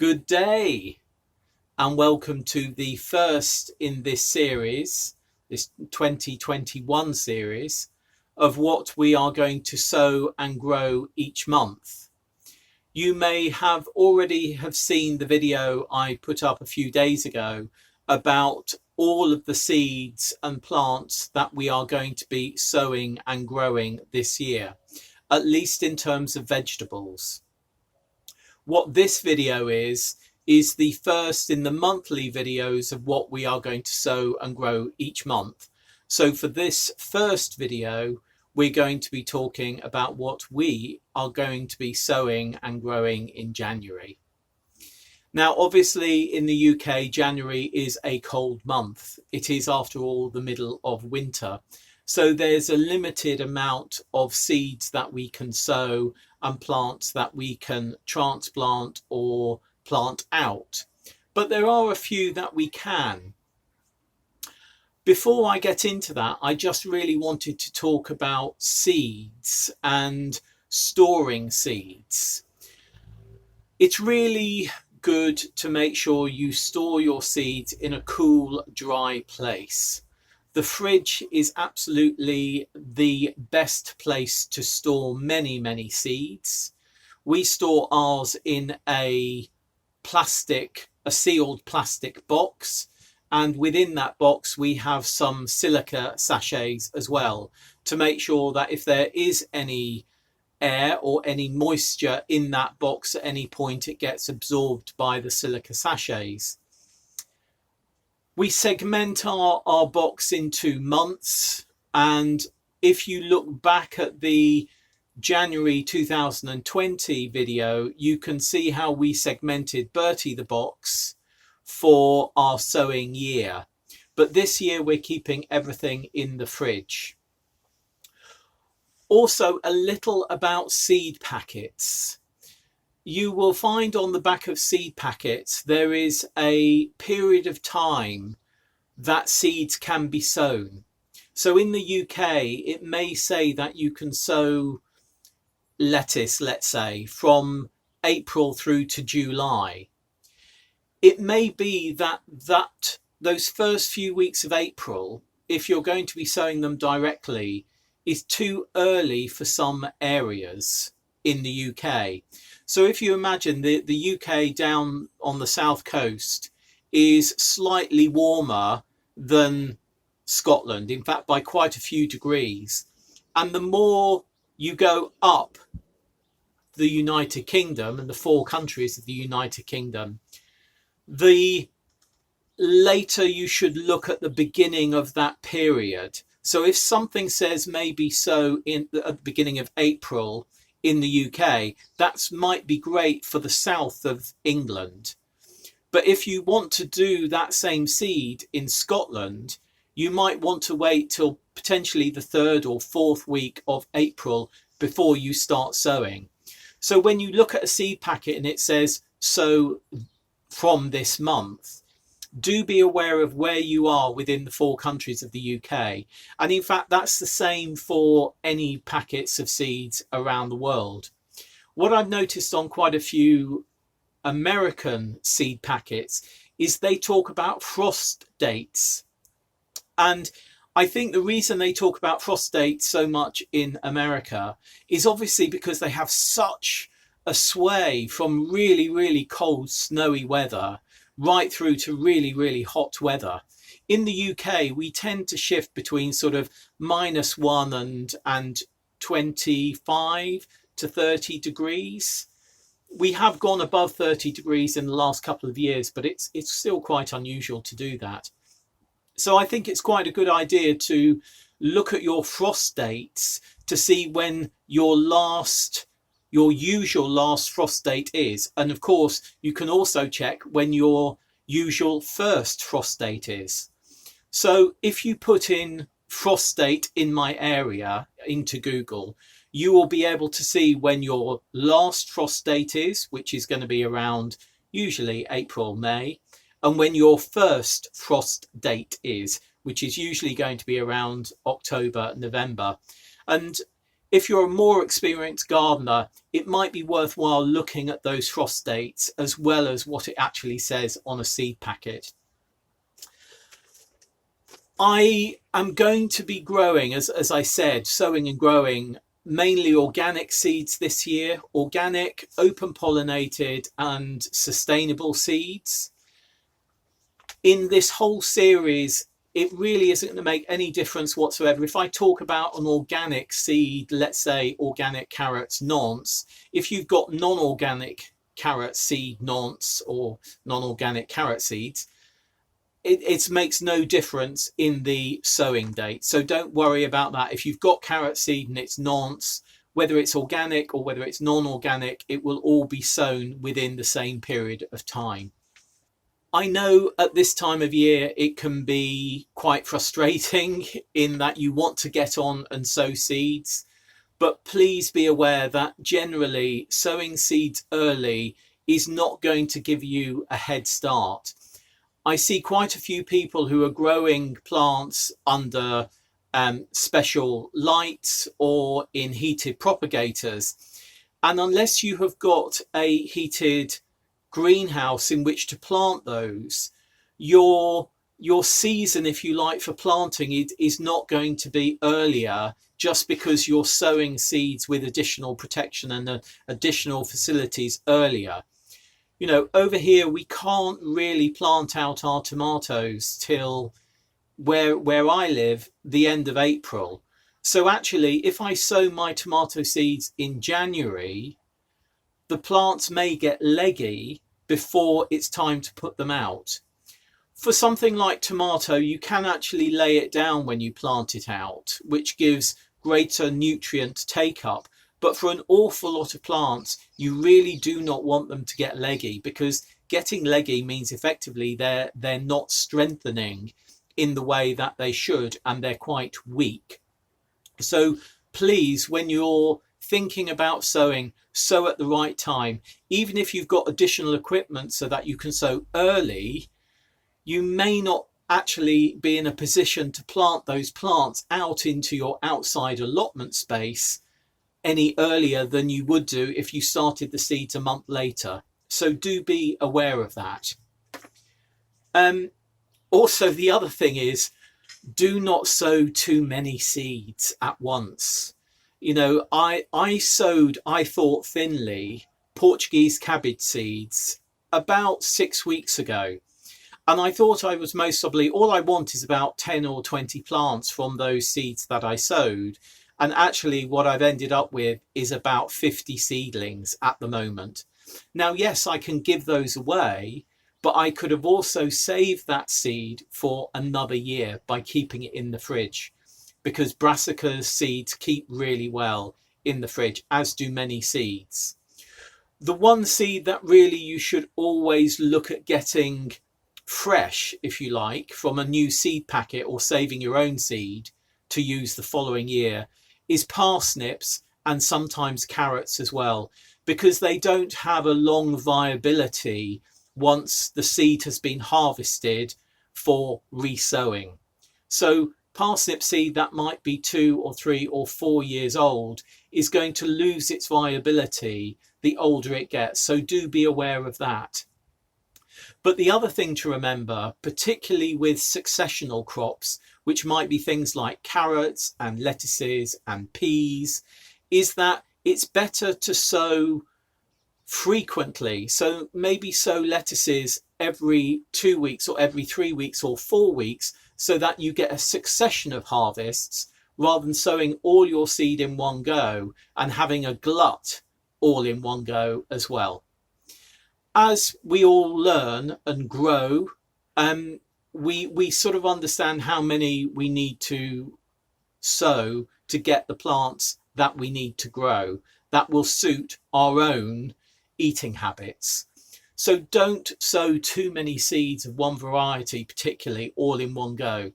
Good day and welcome to the first in this series, this 2021 series, of what we are going to sow and grow each month. You may have already seen the video I put up a few days ago about all of the seeds and plants that we are going to be sowing and growing this year, at least in terms of vegetables. What this video is the first in the monthly videos of what we are going to sow and grow each month. So for this first video, we're going to be talking about what we are going to be sowing and growing in January. Now, obviously in the UK, January is a cold month. It is, after all, the middle of winter. So there's a limited amount of seeds that we can sow and plants that we can transplant or plant out. But there are a few that we can. Before I get into that, I just really wanted to talk about seeds and storing seeds. It's really good to make sure you store your seeds in a cool, dry place. The fridge is absolutely the best place to store many seeds. We store ours in a sealed plastic box, and within that box we have some silica sachets as well, to make sure that if there is any air or any moisture in that box at any point, it gets absorbed by the silica sachets. We segment our box into months, and if you look back at the January 2020 video, you can see how we segmented Bertie the box for our sowing year. But this year we're keeping everything in the fridge. Also, a little about seed packets. You will find on the back of seed packets there is a period of time that seeds can be sown. So in the UK it may say that you can sow lettuce, let's say, from April through to July. It may be that those first few weeks of April, if you're going to be sowing them directly, is too early for some areas in the UK. So if you imagine the UK down on the south coast is slightly warmer than Scotland, in fact by quite a few degrees, and the more you go up the United Kingdom and the 4 countries of the United Kingdom, the later you should look at the beginning of that period. So if something says maybe sow at the beginning of April in the UK, that might be great for the south of England. But if you want to do that same seed in Scotland, you might want to wait till potentially the 3rd or 4th week of April before you start sowing. So when you look at a seed packet and it says sow from this month, do be aware of where you are within the 4 countries of the UK. And in fact, that's the same for any packets of seeds around the world. What I've noticed on quite a few American seed packets is they talk about frost dates. And I think the reason they talk about frost dates so much in America is obviously because they have such a sway from really cold, snowy weather right through to really hot weather. In the UK, we tend to shift between sort of -1 and 25 to 30 degrees. We have gone above 30 degrees in the last couple of years, but it's still quite unusual to do that. So I think it's quite a good idea to look at your frost dates to see when your usual last frost date is. And of course, you can also check when your usual first frost date is. So if you put in frost date in my area into Google, you will be able to see when your last frost date is, which is going to be around usually April, May, and when your first frost date is, which is usually going to be around October, November. And If you're a more experienced gardener, it might be worthwhile looking at those frost dates as well as what it actually says on a seed packet. I am going to be growing, as I said, sowing and growing mainly organic seeds this year, organic, open pollinated and sustainable seeds. In this whole series, it really isn't going to make any difference whatsoever. If I talk about an organic seed, let's say organic carrots, nonce, if you've got non-organic carrot seed nonce or non-organic carrot seeds, it makes no difference in the sowing date. So don't worry about that. If you've got carrot seed and it's nonce, whether it's organic or whether it's non-organic, it will all be sown within the same period of time. I know at this time of year it can be quite frustrating in that you want to get on and sow seeds, but please be aware that generally sowing seeds early is not going to give you a head start. I see quite a few people who are growing plants under special lights or in heated propagators. And unless you have got a heated greenhouse in which to plant those, your season, if you like, for planting is not going to be earlier just because you're sowing seeds with additional protection and additional facilities earlier. You know, over here, we can't really plant out our tomatoes till where I live, the end of April. So actually, if I sow my tomato seeds in January, the plants may get leggy before it's time to put them out. For something like tomato, you can actually lay it down when you plant it out, which gives greater nutrient take up. But for an awful lot of plants, you really do not want them to get leggy, because getting leggy means effectively they're not strengthening in the way that they should, and they're quite weak. So please, when you're thinking about sowing, sow at the right time. Even if you've got additional equipment so that you can sow early, you may not actually be in a position to plant those plants out into your outside allotment space any earlier than you would do if you started the seeds a month later. So do be aware of that. Also, the other thing is, do not sow too many seeds at once. You know, I sowed, I thought thinly, Portuguese cabbage seeds about 6 weeks ago. And I thought I was most probably, all I want is about 10 or 20 plants from those seeds that I sowed. And actually what I've ended up with is about 50 seedlings at the moment. Now, yes, I can give those away, but I could have also saved that seed for another year by keeping it in the fridge, because brassica's seeds keep really well in the fridge, as do many seeds. The one seed that really you should always look at getting fresh, if you like, from a new seed packet or saving your own seed to use the following year is parsnips and sometimes carrots as well, because they don't have a long viability once the seed has been harvested for resowing. So parsnip seed that might be 2 or 3 or 4 years old is going to lose its viability the older it gets. So do be aware of that. But the other thing to remember, particularly with successional crops, which might be things like carrots and lettuces and peas, is that it's better to sow frequently. So maybe sow lettuces every 2 weeks or every 3 weeks or 4 weeks, so that you get a succession of harvests rather than sowing all your seed in one go and having a glut all in one go as well. As we all learn and grow, we sort of understand how many we need to sow to get the plants that we need to grow that will suit our own eating habits. So don't sow too many seeds of one variety, particularly all in one go.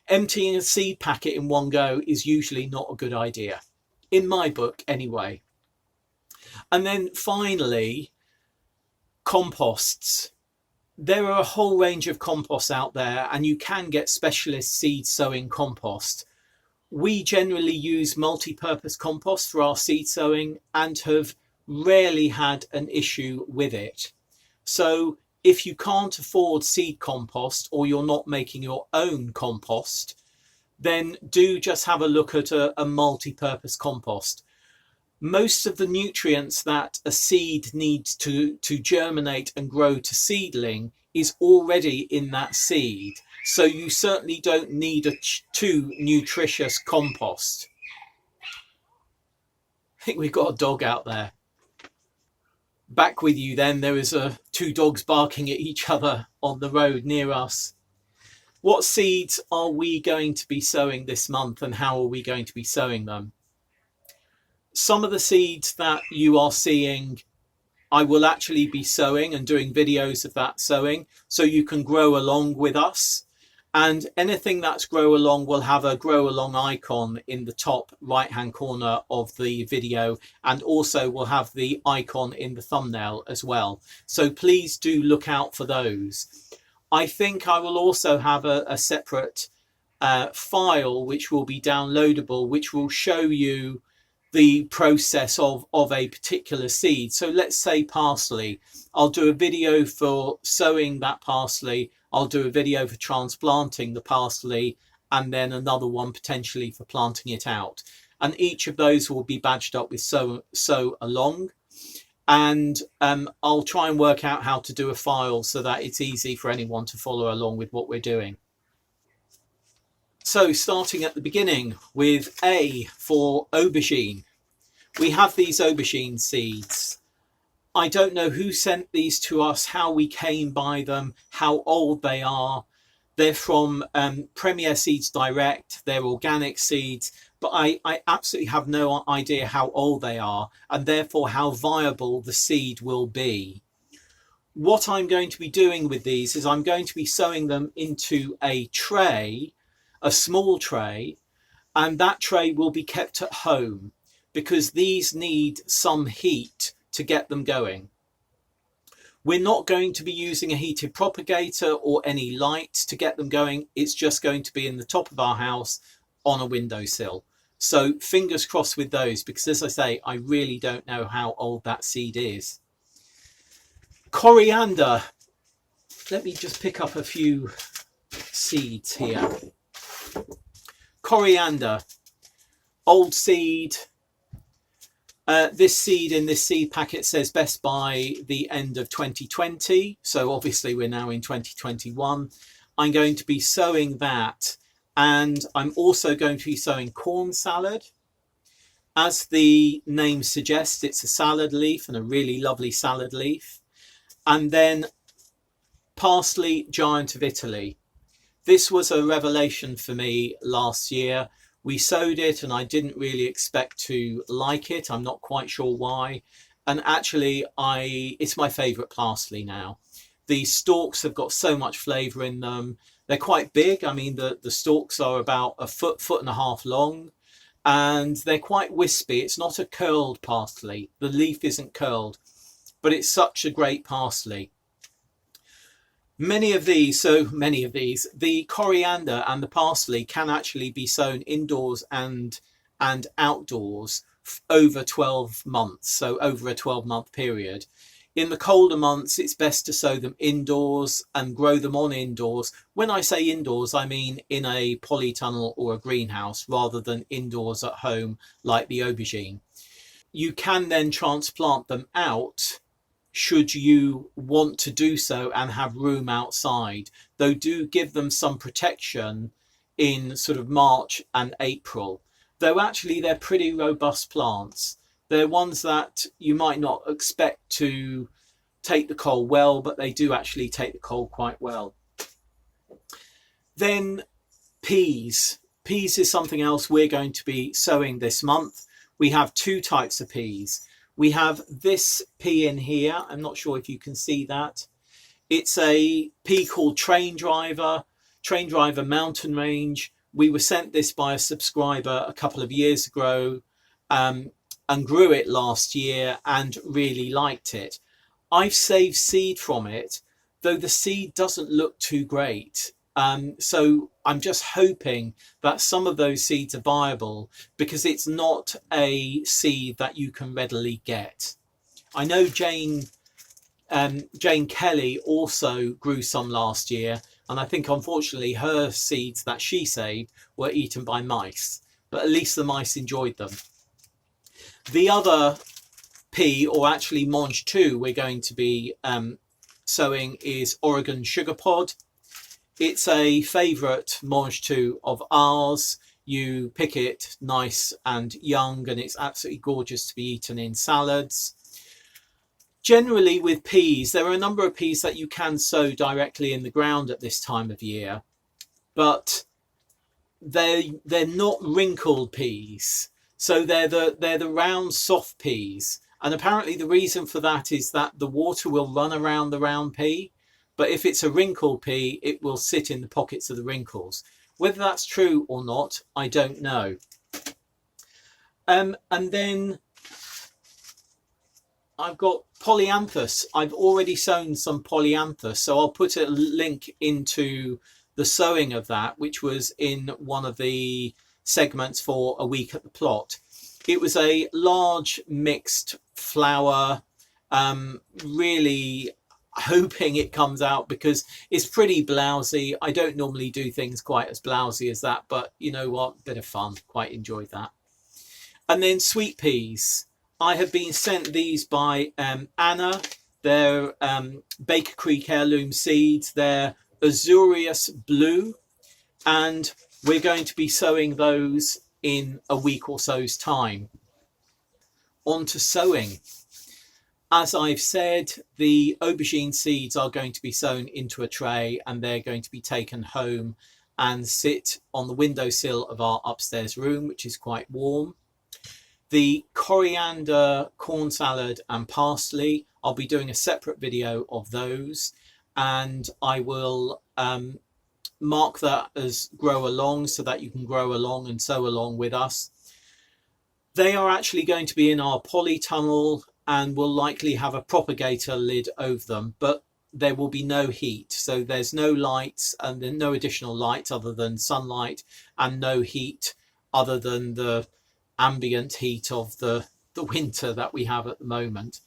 Emptying a seed packet in one go is usually not a good idea, in my book anyway. And then finally, composts. There are a whole range of composts out there, and you can get specialist seed sowing compost. We generally use multi-purpose compost for our seed sowing and have rarely had an issue with it. So if you can't afford seed compost or you're not making your own compost, then do just have a look at a multi-purpose compost. Most of the nutrients that a seed needs to germinate and grow to seedling is already in that seed. So you certainly don't need a too nutritious compost. I think we've got a dog out there. Back with you then, there is two dogs barking at each other on the road near us. What seeds are we going to be sowing this month, and how are we going to be sowing them? Some of the seeds that you are seeing, I will actually be sowing and doing videos of that sowing, so you can grow along with us. And anything that's grow along will have a grow along icon in the top right hand corner of the video, and also will have the icon in the thumbnail as well. So please do look out for those. I think I will also have a separate file which will be downloadable, which will show you the process of a particular seed. So let's say parsley. I'll do a video for sowing that parsley. I'll do a video for transplanting the parsley, and then another one potentially for planting it out. And each of those will be badged up with sow along. And I'll try and work out how to do a file so that it's easy for anyone to follow along with what we're doing. So starting at the beginning with A for aubergine. We have these aubergine seeds. I don't know who sent these to us, how we came by them, how old they are. They're from Premier Seeds Direct. They're organic seeds, but I absolutely have no idea how old they are, and therefore how viable the seed will be. What I'm going to be doing with these is I'm going to be sowing them into a tray, a small tray, and that tray will be kept at home because these need some heat to get them going. We're not going to be using a heated propagator or any light to get them going. It's just going to be in the top of our house on a windowsill. So fingers crossed with those, because as I say, I really don't know how old that seed is. Coriander. Let me just pick up a few seeds here. Coriander, old seed. This seed in this seed packet says best by the end of 2020. So obviously we're now in 2021. I'm going to be sowing that. And I'm also going to be sowing corn salad. As the name suggests, it's a salad leaf, and a really lovely salad leaf. And then parsley, giant of Italy. This was a revelation for me last year. We sowed it and I didn't really expect to like it. I'm not quite sure why. And actually, it's my favourite parsley now. The stalks have got so much flavour in them. They're quite big. I mean, the stalks are about a foot and a half long, and they're quite wispy. It's not a curled parsley. The leaf isn't curled, but it's such a great parsley. Many of these, the coriander and the parsley can actually be sown indoors and outdoors over 12 months, so over a 12-month period. In the colder months, it's best to sow them indoors and grow them on indoors. When I say indoors, I mean in a polytunnel or a greenhouse rather than indoors at home like the aubergine. You can then transplant them out should you want to do so and have room outside, though do give them some protection in sort of March and April, though actually they're pretty robust plants. They're ones that you might not expect to take the cold well, but they do actually take the cold quite well. Then peas. Peas is something else we're going to be sowing this month. We have two types of peas. We have this pea in here. I'm not sure if you can see that. It's a pea called Train Driver Mountain Range. We were sent this by a subscriber a couple of years ago and grew it last year and really liked it. I've saved seed from it, though the seed doesn't look too great. So I'm just hoping that some of those seeds are viable, because it's not a seed that you can readily get. I know Jane Kelly also grew some last year, and I think unfortunately her seeds that she saved were eaten by mice, but at least the mice enjoyed them. The other pea, or actually mange 2, we're going to be sowing is Oregon Sugar Pod. It's a favourite mange 2 of ours. You pick it nice and young, and it's absolutely gorgeous to be eaten in salads. Generally with peas, there are a number of peas that you can sow directly in the ground at this time of year, but they're not wrinkled peas. So they're the round, soft peas. And apparently the reason for that is that the water will run around the round pea. But if it's a wrinkled pea, it will sit in the pockets of the wrinkles. Whether that's true or not, I don't know. And then I've got Polyanthus. I've already sown some Polyanthus, so I'll put a link into the sowing of that, which was in one of the segments for a week at the plot. It was a large mixed flower, really hoping it comes out, because it's pretty blousy. I don't normally do things quite as blousy as that, but you know what, bit of fun, quite enjoyed that. And then sweet peas. I have been sent these by Anna. They're Baker Creek heirloom seeds. They're azurious blue, and we're going to be sowing those in a week or so's time. On to sowing. As I've said, the aubergine seeds are going to be sown into a tray, and they're going to be taken home and sit on the windowsill of our upstairs room, which is quite warm. The coriander, corn salad and parsley, I'll be doing a separate video of those, and I will mark that as grow along so that you can grow along and sow along with us. They are actually going to be in our polytunnel and will likely have a propagator lid over them, but there will be no heat. So there's no lights, and then no additional light other than sunlight, and no heat other than the ambient heat of the winter that we have at the moment.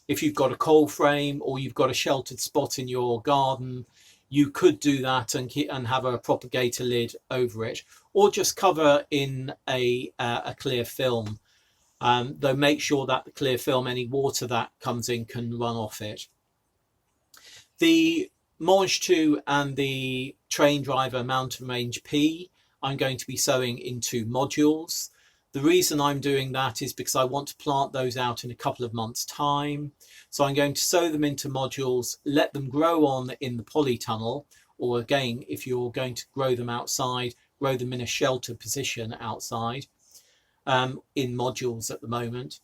If you've got a coal frame or you've got a sheltered spot in your garden, you could do that and have a propagator lid over it, or just cover in a clear film. Though make sure that the clear film, any water that comes in, can run off it. The mange 2 and the train driver mountain range pea, I'm going to be sowing into modules. The reason I'm doing that is because I want to plant those out in a couple of months' time. So I'm going to sow them into modules, let them grow on in the polytunnel, or again, if you're going to grow them outside, grow them in a sheltered position outside, in modules at the moment.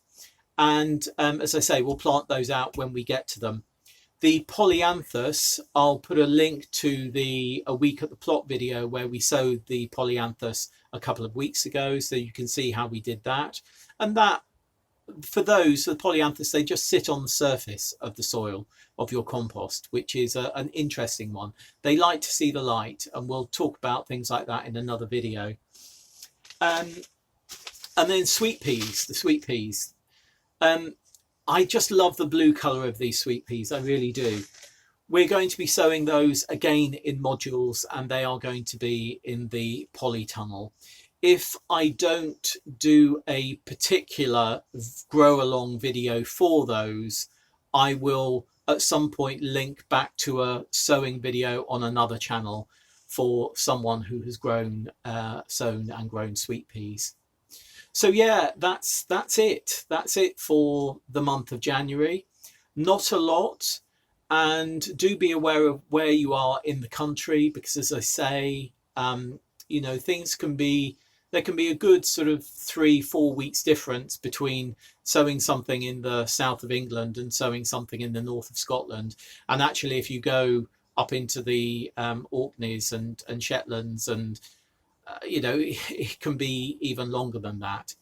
And as I say, we'll plant those out when we get to them. The Polyanthus, I'll put a link to the A Week at the Plot video where we sowed the Polyanthus a couple of weeks ago, so you can see how we did that. And that, for those, the Polyanthus, they just sit on the surface of the soil of your compost, which is an interesting one. They like to see the light, and we'll talk about things like that in another video. And then sweet peas, the sweet peas. I just love the blue colour of these sweet peas, I really do. We're going to be sowing those again in modules, and they are going to be in the polytunnel. If I don't do a particular grow along video for those, I will at some point link back to a sowing video on another channel for someone who has grown, sown and grown sweet peas. So yeah, that's it. That's it for the month of January. Not a lot, and do be aware of where you are in the country, because as I say, you know, things can be, there can be a good sort of 3-4 weeks difference between sowing something in the south of England and sowing something in the north of Scotland. And actually, if you go up into the Orkneys and Shetlands, and you know, it can be even longer than that.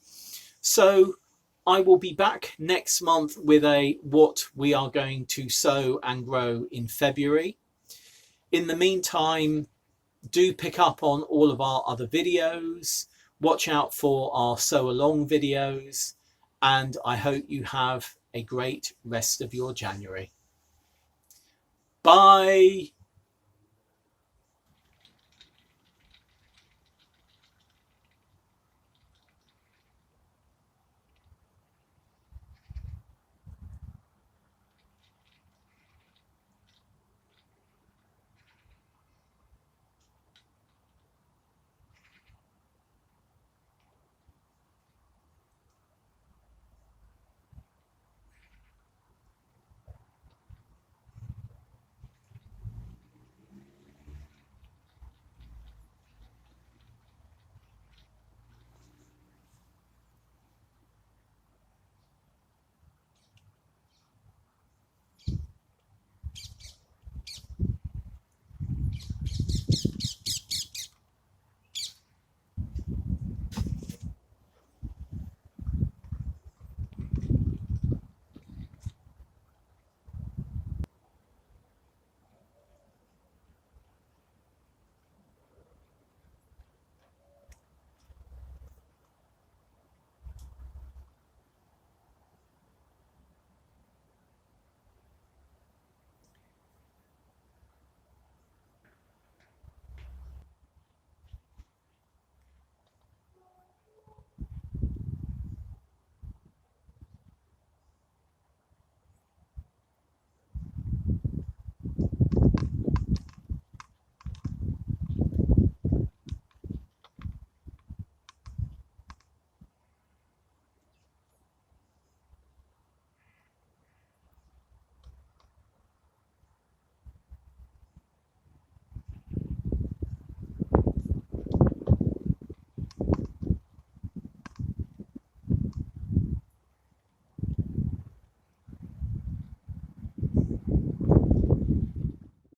So I will be back next month with what we are going to sow and grow in February. In the meantime, Do pick up on all of our other videos. Watch out for our sew along videos, and I hope you have a great rest of your January. Bye.